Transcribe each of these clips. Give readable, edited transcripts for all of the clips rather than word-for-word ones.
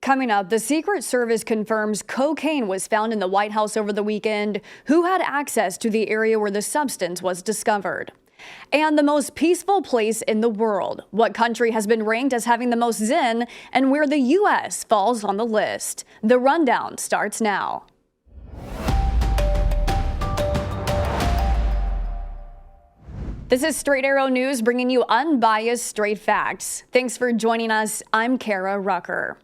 Coming up, the Secret Service confirms cocaine was found in the White House over the weekend. Who had access to the area where the substance was discovered? And the most peaceful place in the world. What country has been ranked as having the most zen and where the U.S. falls on the list? The rundown starts now. This is Straight Arrow News, bringing you unbiased, straight facts. Thanks for joining us. I'm Kara Rucker.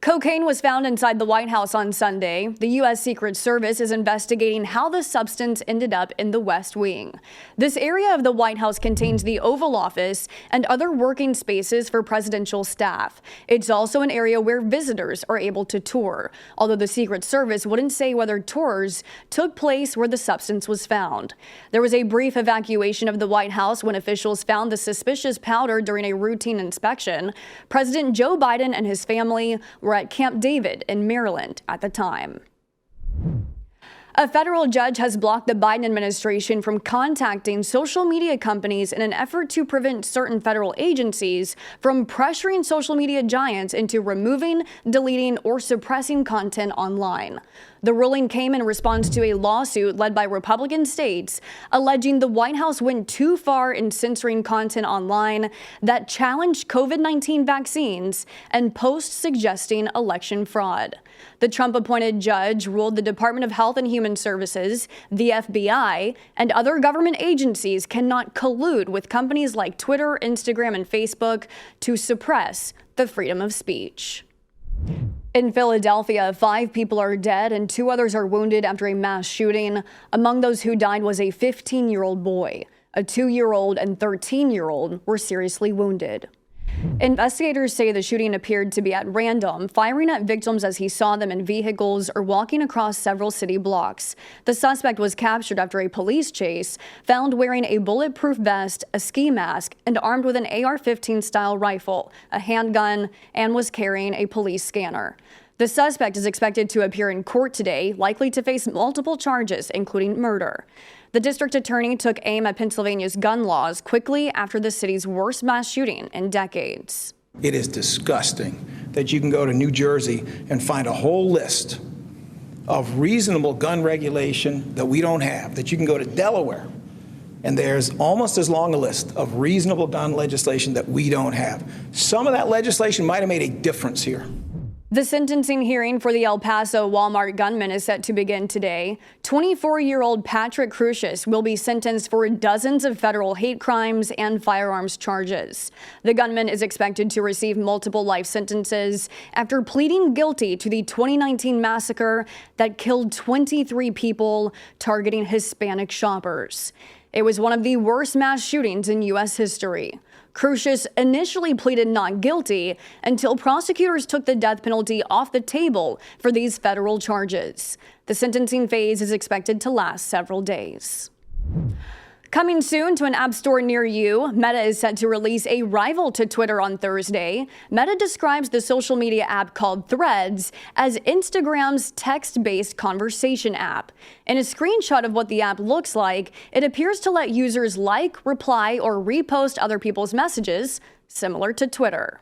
Cocaine was found inside the White House on Sunday. The U.S. Secret Service is investigating how the substance ended up in the West Wing. This area of the White House contains the Oval Office and other working spaces for presidential staff. It's also an area where visitors are able to tour, although the Secret Service wouldn't say whether tours took place where the substance was found. There was a brief evacuation of the White House when officials found the suspicious powder during a routine inspection. President Joe Biden and his family were at Camp David in Maryland at the time. A federal judge has blocked the Biden administration from contacting social media companies in an effort to prevent certain federal agencies from pressuring social media giants into removing, deleting, or suppressing content online. The ruling came in response to a lawsuit led by Republican states alleging the White House went too far in censoring content online that challenged COVID-19 vaccines and posts suggesting election fraud. The Trump-appointed judge ruled the Department of Health and Human Services, the FBI, and other government agencies cannot collude with companies like Twitter, Instagram, and Facebook to suppress the freedom of speech. In Philadelphia, 5 people are dead and 2 others are wounded after a mass shooting. Among those who died was a 15-year-old boy. A 2-year-old and 13-year-old were seriously wounded. Investigators say the shooting appeared to be at random, firing at victims as he saw them in vehicles or walking across several city blocks. The suspect was captured after a police chase, found wearing a bulletproof vest, a ski mask, and armed with an AR-15 style rifle, a handgun, and was carrying a police scanner. The suspect is expected to appear in court today, likely to face multiple charges, including murder. The district attorney took aim at Pennsylvania's gun laws quickly after the city's worst mass shooting in decades. It is disgusting that you can go to New Jersey and find a whole list of reasonable gun regulation that we don't have, that you can go to Delaware and there's almost as long a list of reasonable gun legislation that we don't have. Some of that legislation might have made a difference here. The sentencing hearing for the El Paso Walmart gunman is set to begin today. 24-year-old Patrick Crusius will be sentenced for dozens of federal hate crimes and firearms charges. The gunman is expected to receive multiple life sentences after pleading guilty to the 2019 massacre that killed 23 people, targeting Hispanic shoppers. It was one of the worst mass shootings in U.S. history. Crusius initially pleaded not guilty until prosecutors took the death penalty off the table for these federal charges. The sentencing phase is expected to last several days. Coming soon to an app store near you, Meta is set to release a rival to Twitter on Thursday. Meta describes the social media app called Threads as Instagram's text-based conversation app. In a screenshot of what the app looks like, it appears to let users like, reply, or repost other people's messages, similar to Twitter.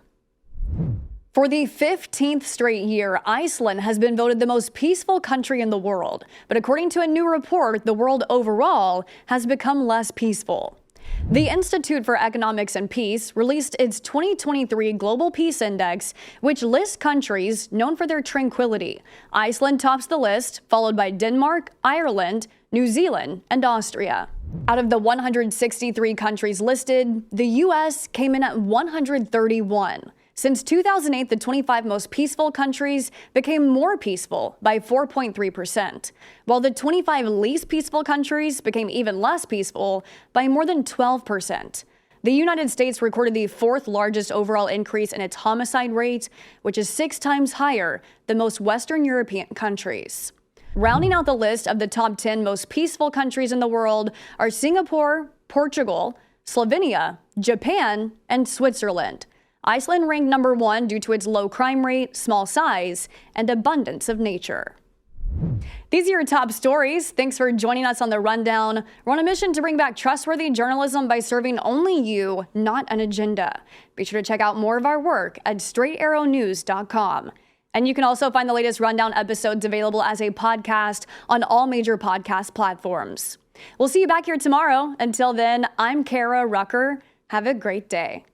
For the 15th straight year, Iceland has been voted the most peaceful country in the world. But according to a new report, the world overall has become less peaceful. The Institute for Economics and Peace released its 2023 Global Peace Index, which lists countries known for their tranquility. Iceland tops the list, followed by Denmark, Ireland, New Zealand, and Austria. Out of the 163 countries listed, the U.S. came in at 131. Since 2008, the 25 most peaceful countries became more peaceful by 4.3%, while the 25 least peaceful countries became even less peaceful by more than 12%. The United States recorded the 4th largest overall increase in its homicide rate, which is 6 times higher than most Western European countries. Rounding out the list of the top 10 most peaceful countries in the world are Singapore, Portugal, Slovenia, Japan, and Switzerland. Iceland ranked number 1 due to its low crime rate, small size, and abundance of nature. These are your top stories. Thanks for joining us on The Rundown. We're on a mission to bring back trustworthy journalism by serving only you, not an agenda. Be sure to check out more of our work at straightarrownews.com. And you can also find the latest Rundown episodes available as a podcast on all major podcast platforms. We'll see you back here tomorrow. Until then, I'm Kara Rucker. Have a great day.